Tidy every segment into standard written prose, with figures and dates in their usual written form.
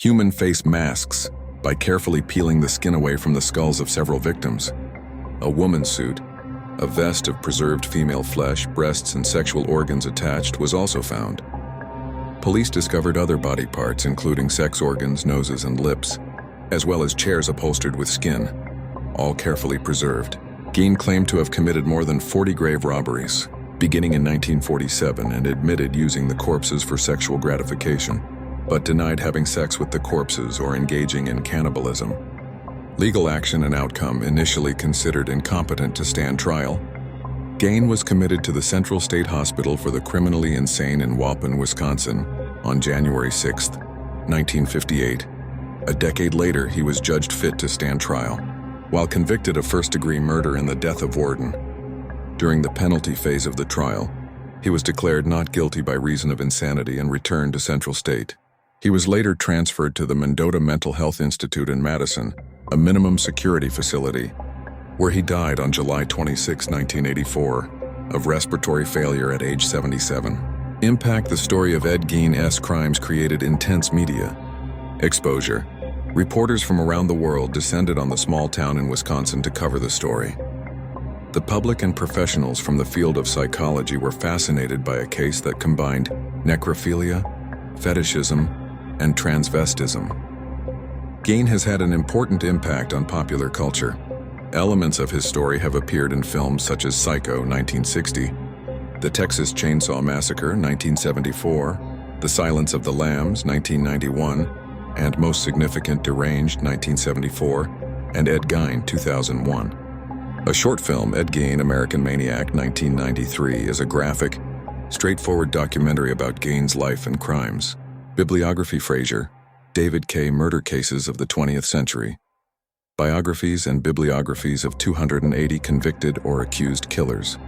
Human face masks by carefully peeling the skin away from the skulls of several victims. A woman's suit, a vest of preserved female flesh, breasts and sexual organs attached, was also found. Police discovered other body parts, including sex organs, noses and lips, as well as chairs upholstered with skin, all carefully preserved. Gein claimed to have committed more than 40 grave robberies, beginning in 1947, and admitted using the corpses for sexual gratification, but denied having sex with the corpses or engaging in cannibalism. Legal action and outcome: initially considered incompetent to stand trial, Gein was committed to the Central State Hospital for the Criminally Insane in Waupun, Wisconsin, on January 6, 1958. A decade later, he was judged fit to stand trial, while convicted of first-degree murder in the death of Warden. During the penalty phase of the trial, he was declared not guilty by reason of insanity and returned to Central State. He was later transferred to the Mendota Mental Health Institute in Madison, a minimum security facility, where he died on July 26, 1984, of respiratory failure at age 77. Impact: the story of Ed Gein's crimes created intense media exposure. Reporters from around the world descended on the small town in Wisconsin to cover the story. The public and professionals from the field of psychology were fascinated by a case that combined necrophilia, fetishism, and transvestism. Gein has had an important impact on popular culture. Elements of his story have appeared in films such as Psycho, 1960, The Texas Chainsaw Massacre, 1974, The Silence of the Lambs, 1991, and most significant, Deranged, 1974, and Ed Gein, 2001. A short film, Ed Gein, American Maniac, 1993, is a graphic, straightforward documentary about Gein's life and crimes. Bibliography: Fraser, David K. Murder Cases of the 20th Century. Biographies and bibliographies of 280 convicted or accused killers.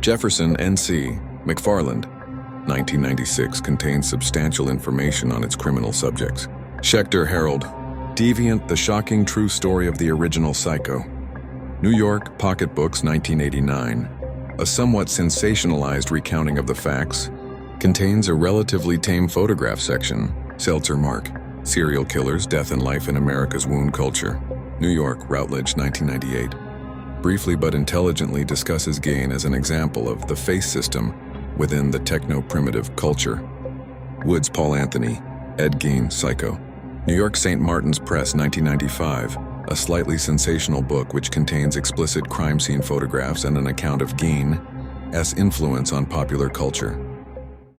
Jefferson, N.C., McFarland, 1996, contains substantial information on its criminal subjects. Schechter, Harold, Deviant: The Shocking True Story of the Original Psycho. New York, Pocket Books, 1989. A somewhat sensationalized recounting of the facts, contains a relatively tame photograph section. Seltzer, Mark, Serial Killers: Death and Life in America's Wound Culture. New York, Routledge, 1998. Briefly but intelligently discusses Gein as an example of the face system within the techno-primitive culture. Woods, Paul Anthony, Ed Gein, Psycho. New York, St. Martin's Press, 1995. A slightly sensational book which contains explicit crime scene photographs and an account of Gein's influence on popular culture.